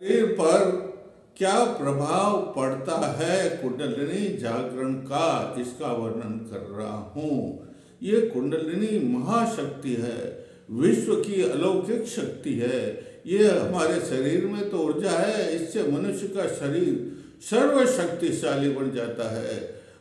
शरीर पर क्या प्रभाव पड़ता है कुंडलिनी जागरण का, इसका वर्णन कर रहा हूँ। ये कुंडलिनी महाशक्ति है, विश्व की अलौकिक शक्ति है। ये हमारे शरीर में तो ऊर्जा है, इससे मनुष्य का शरीर सर्वशक्तिशाली बन जाता है,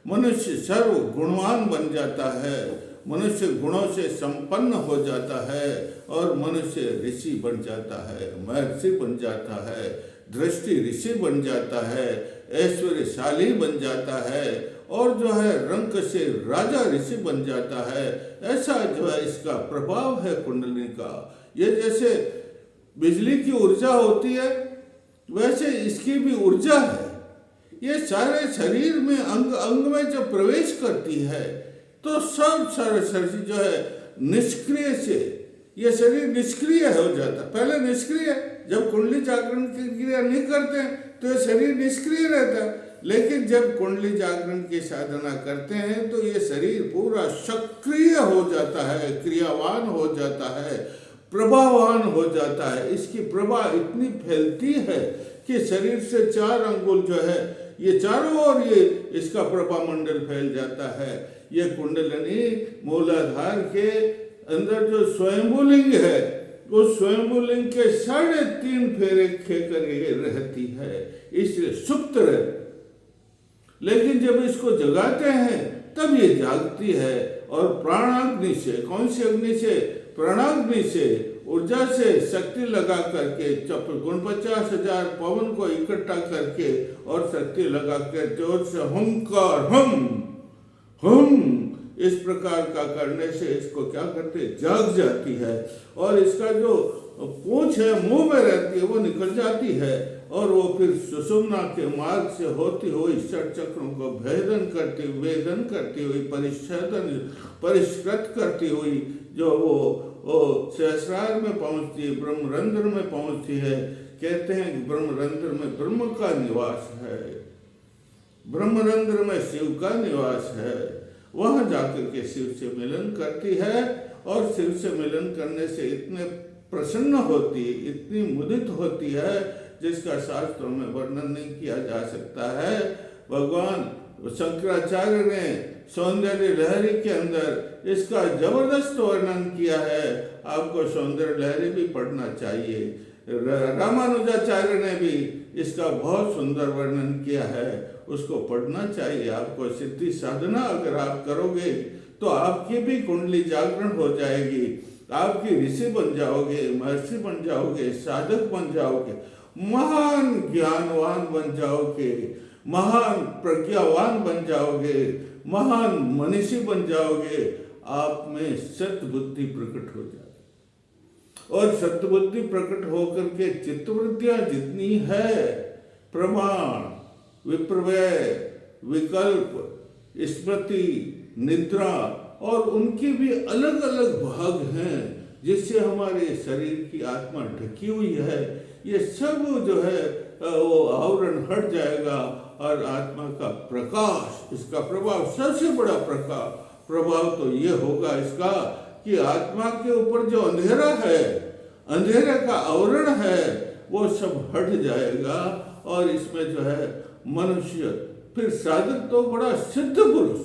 मनुष्य सर्व गुणवान बन जाता है, मनुष्य गुणों से संपन्न हो जाता है और मनुष्य ऋषि बन जाता है, महर्षि बन जाता है, दृष्टि ऋषि बन जाता है, ऐश्वर्यशाली बन जाता है और जो है रंक से राजा ऋषि बन जाता है। ऐसा जो है इसका प्रभाव है कुंडलिनी का। ये जैसे बिजली की ऊर्जा होती है वैसे इसकी भी ऊर्जा है। ये सारे शरीर में अंग अंग में जब प्रवेश करती है तो सब सारे शरीर जो है निष्क्रिय से, ये शरीर निष्क्रिय हो जाता। पहले निष्क्रिय, जब कुंडली जागरण की क्रिया नहीं करते तो ये शरीर निष्क्रिय रहता है, लेकिन जब कुंडली जागरण की साधना करते हैं तो ये शरीर पूरा सक्रिय हो जाता है, क्रियावान हो जाता है, प्रभावान हो जाता है। इसकी प्रभा इतनी फैलती है कि शरीर से 4 अंगुल जो है ये चारों ओर ये इसका प्रभा मंडल फैल जाता है। ये कुंडलिनी मूलाधार के अंदर जो स्वयंभूलिंग है उस स्वयंभूलिंग के 3.5 फेरे खेकर ये रहती है, इसलिए सुप्त रहती। लेकिन जब इसको जगाते हैं तब ये जागती है और प्राणाग्नि से, कौन सी अग्नि से? प्राणाग्नि से, ऊर्जा से शक्ति लगा करके 49,000 पवन को इकट्ठा करके और शक्ति लगा कर जोर से हुंकार हम इस प्रकार का करने से इसको क्या करते, जाग जाती है और इसका जो पूंछ है मुंह में रहती है वो निकल जाती है और वो फिर सुषुम्ना के मार्ग से होती हुई षट चक्रों को भेदन करती हुई परिष्कृत करती हुई जो वो सहस्रार में पहुंचती है, ब्रह्मरंध्र में पहुंचती है। कहते हैं कि ब्रह्मरंध्र में ब्रह्म का निवास है, ब्रह्मरंध्र में शिव का निवास है। वहां जाकर के शिव से मिलन करती है और शिव से मिलन करने से इतने प्रसन्न होती है, इतनी मुदित होती है जिसका शास्त्रों में वर्णन नहीं किया जा सकता है। भगवान शंकराचार्य ने सौंदर्य लहरी के अंदर इसका जबरदस्त वर्णन किया है। आपको सौंदर्य लहरी भी पढ़ना चाहिए। रामानुजाचार्य ने भी इसका बहुत सुंदर वर्णन किया है, उसको पढ़ना चाहिए आपको। सिद्धि साधना अगर आप करोगे तो आपकी भी कुंडली जागरण हो जाएगी, आपकी ऋषि बन जाओगे, महर्षि बन जाओगे, साधक बन जाओगे, महान ज्ञानवान बन जाओगे, महान प्रज्ञावान बन जाओगे, महान मनीषी बन जाओगे। आप में सद्बुद्धि प्रकट हो जाएगी और सद्बुद्धि प्रकट होकर के चित्तवृत्तियां जितनी है, प्रमाण, विप्रव्यय, विकल्प, स्मृति, निद्रा और उनके भी अलग अलग भाग हैं जिससे हमारे शरीर की आत्मा ढकी हुई है। ये सब जो है वो आवरण हट जाएगा और आत्मा का प्रकाश, इसका प्रभाव, सबसे बड़ा प्रभाव तो ये होगा इसका कि आत्मा के ऊपर जो अंधेरा है, अंधेरे का आवरण है, वो सब हट जाएगा और इसमें जो है मनुष्य फिर साधक तो बड़ा सिद्ध पुरुष,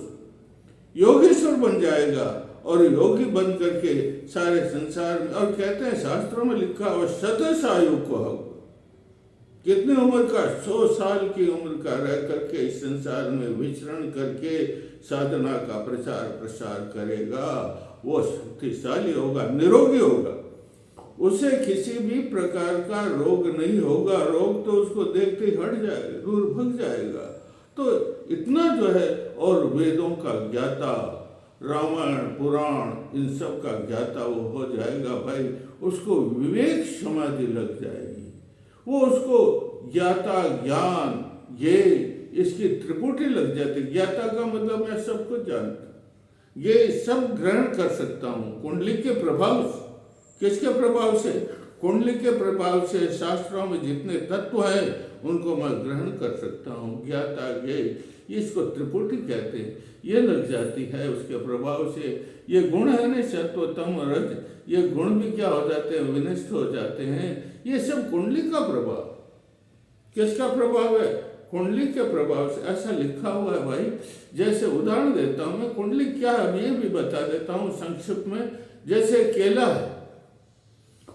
योगेश्वर बन जाएगा और योगी बन करके सारे संसार में, और कहते हैं शास्त्रों में लिखा हुआ शतश आयु को, कितनी उम्र का, 100 साल की उम्र का रह करके इस संसार में विचरण करके साधना का प्रचार प्रसार करेगा, वो शक्तिशाली होगा, निरोगी होगा, उसे किसी भी प्रकार का रोग नहीं होगा। रोग तो उसको देखते ही हट जाएगा, दूर भग जाएगा। तो इतना जो है, और वेदों का ज्ञाता, रामायण पुराण इन सब का ज्ञाता वो हो जाएगा भाई। उसको विवेक समाधि लग जाएगी, वो उसको ज्ञाता, ज्ञान, ये इसकी त्रिपुटी लग जाती। ज्ञाता का मतलब मैं सब कुछ जानता, ये सब ग्रहण कर सकता हूँ कुंडली के प्रभाव से। किसके प्रभाव से? कुंडली के प्रभाव से। शास्त्रों में जितने तत्व हैं उनको मैं ग्रहण कर सकता हूँ। ज्ञाता, ये इसको त्रिपुटी कहते हैं, ये लग जाती है उसके प्रभाव से। ये गुण है ना, सत्व तम रज, ये गुण भी क्या हो जाते हैं, विनष्ट हो जाते हैं। ये सब कुंडली का प्रभाव। किसका प्रभाव है? कुंडली के प्रभाव से। ऐसा लिखा हुआ है भाई। जैसे उदाहरण देता हूं मैं, कुंडली क्या है मैं ये भी बता देता हूं संक्षिप्त में। जैसे केला है,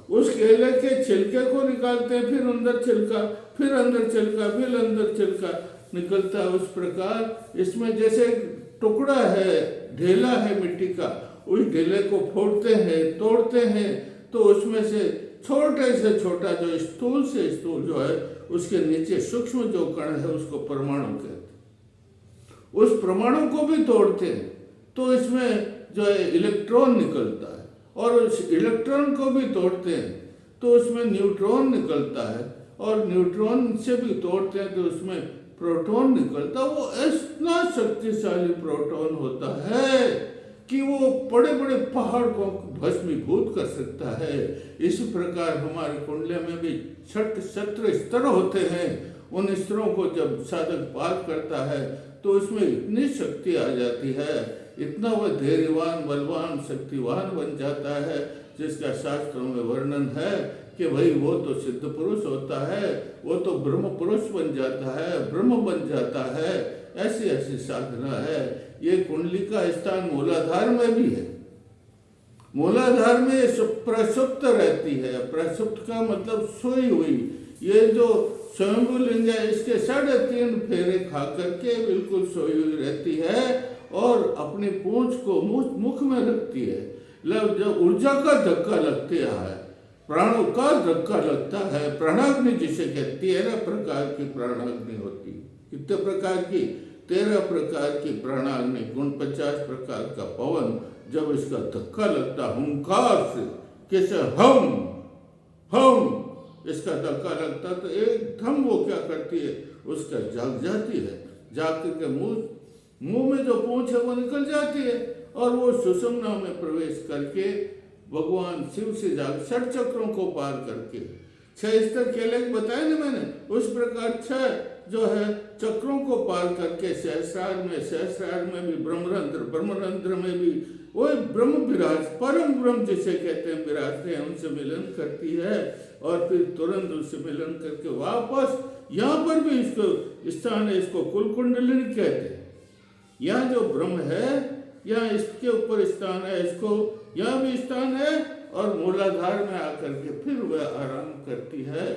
उस केले के छिलके को निकालते हैं, फिर अंदर छिलका, फिर अंदर छिलका, फिर अंदर छिलका निकलता है। उस प्रकार इसमें जैसे टुकड़ा है, ढेला है मिट्टी का, उस ढेले को फोड़ते हैं, तोड़ते हैं, तो उसमें से छोटे से छोटा जो स्थूल से स्थूल जो है, उसके नीचे सूक्ष्म जो कण है उसको परमाणु कहते हैं। उस परमाणु को भी तोड़ते हैं तो इसमें जो है इलेक्ट्रॉन निकलता है, और उस इलेक्ट्रॉन को भी तोड़ते हैं तो उसमें न्यूट्रॉन निकलता है, और न्यूट्रॉन से भी तोड़ते हैं तो उसमें प्रोटॉन निकलता है। वो इतना शक्तिशाली प्रोटॉन होता है कि वो बड़े बड़े पहाड़ को भस्मीभूत कर सकता है। इसी प्रकार हमारे कुंडली में भी 17 स्तर होते हैं। उन स्तरों को जब साधक पार करता है तो उसमें इतनी शक्ति आ जाती है, इतना वह धैर्यवान, बलवान, शक्तिवान बन जाता है, जिसका शास्त्रों में वर्णन है कि भाई वो तो सिद्ध पुरुष होता है, वो तो ब्रह्म पुरुष बन जाता है, ब्रह्म बन जाता है। ऐसी ऐसी साधना है। ये कुंडली का स्थान मूलाधार में भी है। मूलाधार में प्रसुप्त रहती है। प्रसुप्त का मतलब सोई हुई। ये जो स्वयंभू लिंग है, इसके 3.5 फेरे खा करके बिल्कुल सोई हुई रहती है, और अपनी पूंछ को मुख में रखती है। जब ऊर्जा का धक्का लगता है, प्राणों का धक्का लगता है, प्राणाग्नि जिसे कहती है, 13 प्रकार की प्राणाग्नि होती है। कितने प्रकार की? 13 प्रकार की प्राणाग्नि, 49 प्रकार का पवन। जब इसका धक्का लगता हुंकार से, कैसे हम इसका धक्का लगता तो एकदम वो क्या करती है, उसका जाग जाती है। जाग करके मुंह में जो पूंछ है वो निकल जाती है, और वो सुषुम्ना में प्रवेश करके भगवान शिव से जाग 6 चक्रों को पार करके 6 स्तर केले बताए ना मैंने, उस प्रकार 6 जो है चक्रों को पार करके सहस्रार में भी ब्रह्मरंध्र में भी वो ब्रह्म विराज, परम ब्रह्म जिसे कहते हैं विराजते हैं, उनसे मिलन करती है, और फिर तुरंत उससे मिलन करके वापस यहाँ पर भी इसको स्थान है, इसको कुल कुंडलिनी कहते हैं। यहाँ जो ब्रह्म है, यहाँ इसके ऊपर स्थान है, इसको यहाँ भी स्थान है, और मूलाधार में आकर के फिर वह आराम करती है,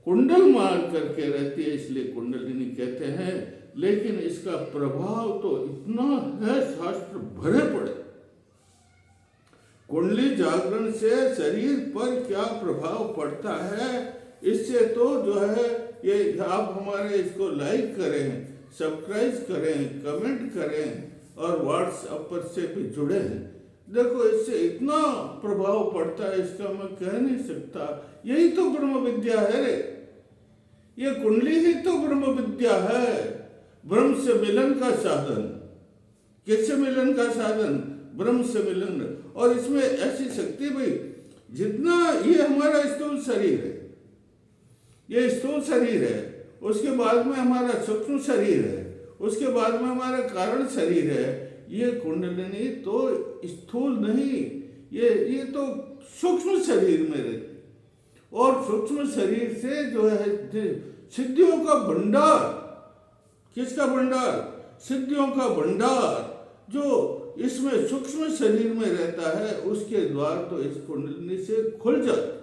कुंडल मार करके रहती है, इसलिए कुंडलिनी कहते हैं। लेकिन इसका प्रभाव तो इतना है, शास्त्र भरे पड़े। कुंडली जागरण से शरीर पर क्या प्रभाव पड़ता है, इससे तो जो है ये आप हमारे इसको लाइक करें, सब्सक्राइब करें, कमेंट करें, और व्हाट्सएप पर से भी जुड़े हैं। देखो इससे इतना प्रभाव पड़ता है, इसका मैं कह नहीं सकता। यही तो ब्रह्म विद्या है रे, ये कुंडली ही तो ब्रह्म विद्या है, ब्रह्म से मिलन का साधन। किससे मिलन का साधन? ब्रह्म से मिलन। और इसमें ऐसी शक्ति भाई, जितना ये हमारा स्थूल शरीर है, ये स्थूल शरीर है, उसके बाद में हमारा सूक्ष्म शरीर है, उसके बाद में हमारा कारण शरीर है। ये कुंडलिनी तो स्थूल नहीं, ये तो सूक्ष्म शरीर में रहती, और सूक्ष्म शरीर से जो है सिद्धियों का भंडार। किसका भंडार? सिद्धियों का भंडार जो इसमें सूक्ष्म शरीर में रहता है, उसके द्वार तो इस कुंडलिनी से खुल जाते,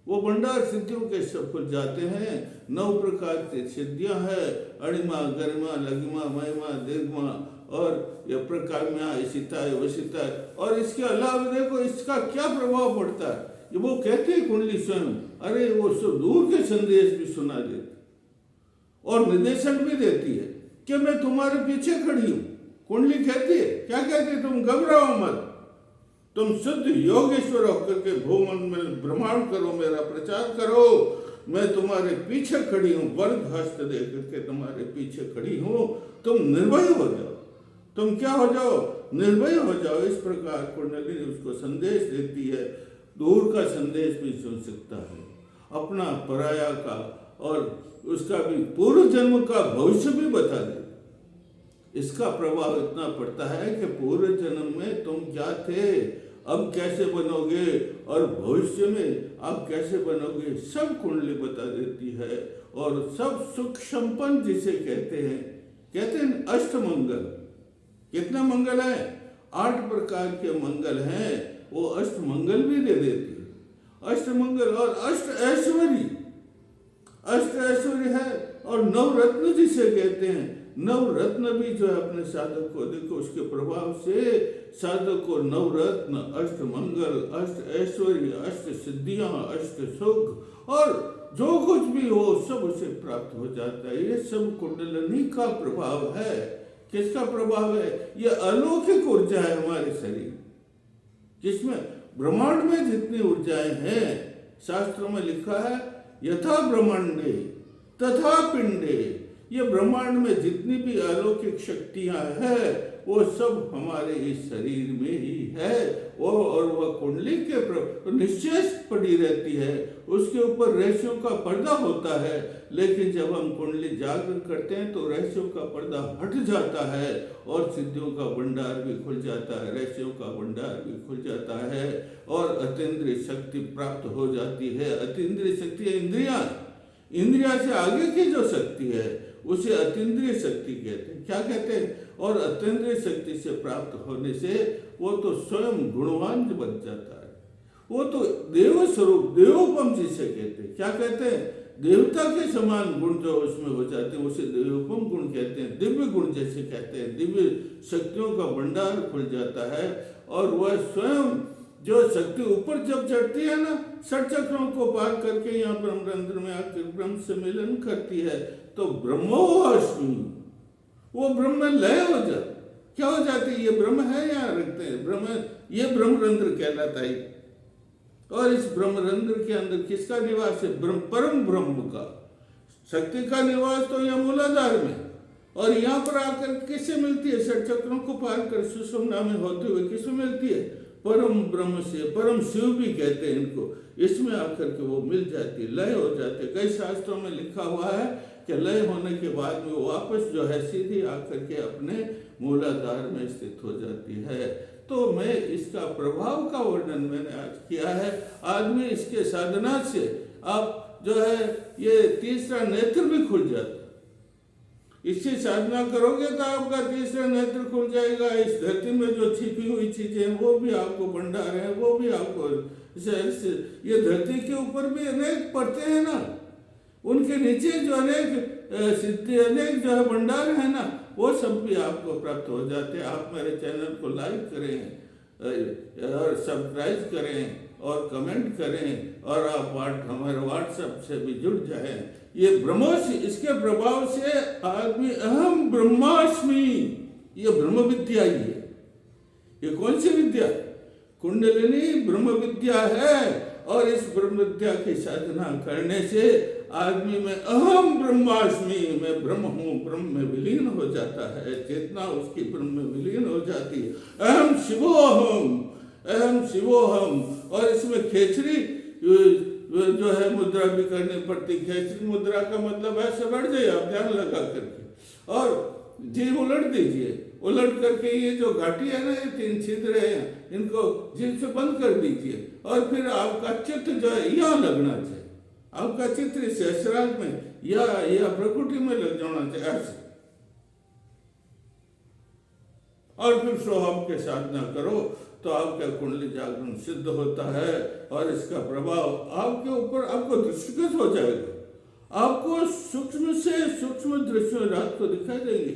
वो भंडार सिद्धियों के सब खुल जाते हैं। 9 प्रकार की सिद्धियां हैं, अणिमा, गरिमा, लघिमा, महिमा, दीर्घमा, और यह प्रकार में इसिता है, वसिता है। और इसके अलावा देखो इसका क्या प्रभाव पड़ता है, ये वो कहती है कुंडली स्वयं, अरे वो दूर के संदेश भी सुना देती और निर्देशन भी देती है कि मैं तुम्हारे पीछे खड़ी हूं। कुंडली कहती है, क्या कहती है? तुम घबराओ मत, तुम शुद्ध योगेश्वर होकर के भूमन में भ्रमण करो, मेरा प्रचार करो, मैं तुम्हारे पीछे खड़ी हूँ, वर्ग हस्त दे करके तुम्हारे पीछे खड़ी हूँ, तुम निर्भय हो जाओ। तुम क्या हो जाओ? निर्भय हो जाओ। इस प्रकार कुंडलिनी उसको संदेश देती है, दूर का संदेश भी सुन सकता है, अपना पराया का, और उसका भी पूर्व जन्म का भविष्य भी बता दे। इसका प्रभाव इतना पड़ता है कि पूर्व जन्म में तुम क्या थे, अब कैसे बनोगे और भविष्य में आप कैसे बनोगे, सब कुंडली बता देती है। और सब सुख संपन्न जिसे कहते हैं अष्टमंगल। कितना मंगल है? 8 प्रकार के मंगल हैं, वो अष्टमंगल भी दे देती है। अष्टमंगल और अष्ट ऐश्वर्य है। और नवरत्न जिसे कहते हैं, नवरत्न भी जो है अपने साधक को, देखो उसके प्रभाव से साधक को नवरत्न, अष्ट मंगल, अष्ट ऐश्वर्य, अष्ट सिद्धियां, अष्ट सुख और जो कुछ भी हो सब उसे प्राप्त हो जाता है। ये सब कुंडलिनी का प्रभाव है। किसका प्रभाव है? ये अलौकिक ऊर्जा है हमारे शरीर, जिसमें ब्रह्मांड में जितनी ऊर्जाएं हैं, शास्त्रों में लिखा है यथा ब्रह्मांडे तथा पिंडे। ये ब्रह्मांड में जितनी भी अलौकिक शक्तियां हैं वो सब हमारे इस शरीर में ही है। और वह कुंडली के निश्चय पड़ी रहती है, उसके ऊपर रहस्यों का पर्दा होता है। लेकिन जब हम कुंडली जागरण करते हैं तो रहस्यों का पर्दा हट जाता है और सिद्धियों का भंडार भी खुल जाता है, रहस्यों का भंडार भी खुल जाता है और अतीन्द्रिय शक्ति प्राप्त हो जाती है। अतीन्द्रिय शक्ति इंद्रिया से आगे की जो शक्ति है उसे अतीन्द्रिय शक्ति कहते हैं। क्या कहते हैं? और अतीन्द्रिय शक्ति से प्राप्त होने से वो तो स्वयं गुणवान बन जाता है। वो तो देव स्वरूप, देवोपम जिसे कहते हैं। क्या कहते हैं? देवता के समान गुण जो उसमें हो जाते हैं उसे देवोपम गुण कहते हैं। दिव्य गुण जैसे कहते हैं, दिव्य शक्तियों का भंडार खुल जाता है। और वह स्वयं जो शक्ति ऊपर जब चढ़ती है ना, 6 चक्रों को पार करके यहाँ ब्रह्मरंध्र में आकर ब्रह्म से मिलन करती है, तो ब्रह्मोस्मि, वो ब्रह्म लय हो जाती। क्या हो जाती है? ये ब्रह्म है, यहाँ रखते हैं ब्रह्म, ये ब्रह्मरंध्र कहलाता है। और इस ब्रह्मरंध्र के अंदर किसका निवास है? परम ब्रह्म का। शक्ति का निवास तो यह मूलाधार में, और यहाँ पर आकर किससे मिलती है? 6 चक्रों को पार कर सुषुम्ना में होते हुए किससे मिलती है? परम ब्रह्म से। परम शिव भी कहते हैं इनको। इसमें आकर के वो मिल जाती है, लय हो जाती है। कई शास्त्रों में लिखा हुआ है कि लय होने के बाद में वो वापस जो है सीधी आकर के अपने मूलाधार में स्थित हो जाती है। तो मैं इसका प्रभाव का वर्णन मैंने आज किया है। आदमी इसके साधना से आप जो है ये तीसरा नेत्र भी खुल जाता है। इससे साधना करोगे तो आपका तीसरा नेत्र खुल जाएगा। इस धरती में जो छिपी हुई चीजें वो भी आपको भंडार है, वो भी आपको ये धरती के ऊपर भी अनेक परतें हैं ना, उनके नीचे जो अनेक सिद्धि, अनेक जो है भंडार है ना, वो सब भी आपको प्राप्त हो जाते हैं। आप मेरे चैनल को लाइक करें और सब्सक्राइब करें और कमेंट करें और आप हमारे व्हाट्सएप से भी जुड़ जाएं। ये ब्रह्मोस्मि, इसके प्रभाव से आदमी अहम ब्रह्मास्मि, ये ब्रह्म विद्या ही है। ये कौन सी विद्या? कुंडलिनी ब्रह्म विद्या है। और इस ब्रह्म विद्या की साधना करने से आदमी में अहम ब्रह्मास्मि, मैं ब्रह्म हूँ, ब्रह्म में विलीन हो जाता है। चेतना उसकी ब्रह्म में विलीन हो जाती है। अहम शिवोहम, अहम शिवोहम। और इसमें खेचरी जो है मुद्रा भी करनी पड़ती। खेचरी मुद्रा का मतलब ऐसे बढ़ जाए, आप ध्यान लगा करके और जीभ उलट दीजिए। उलट करके ये जो घाटी है ना, ये 3 छिद्र हैं, इनको जीभ से बंद कर दीजिए। और फिर आपका चित्त जो है यहाँ लगना चाहिए। आपका चित्र सहस्रार में या प्रकृति में लग जाना चाहिए ऐसे। और फिर सोहम के साधना करो तो आपका कुंडली जागरण सिद्ध होता है और इसका प्रभाव आपके ऊपर आपको दृष्टिगत हो जाएगा। आपको सूक्ष्म से सूक्ष्म दृश्य रात को दिखाई देंगे,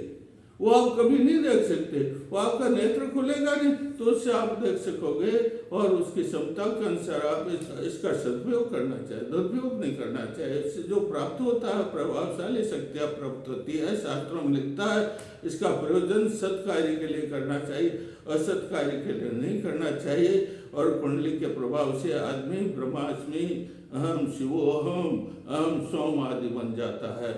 वो आप कभी नहीं देख सकते। वो आपका नेत्र खुलेगा नहीं तो उससे आप देख सकोगे और उसकी क्षमता के अनुसार आप इसका सदुपयोग करना चाहिए, दुरुपयोग नहीं करना चाहिए। इससे जो प्राप्त होता है प्रभावशाली शक्तियाँ प्राप्त होती है। शास्त्रों में लिखता है इसका प्रयोजन सत् कार्य के लिए करना चाहिए, असत कार्य के लिए नहीं करना चाहिए। और कुंडली के प्रभाव से आदमी ब्रह्मास्मि, अहम शिवोहम, अहम सोम आदि बन जाता है।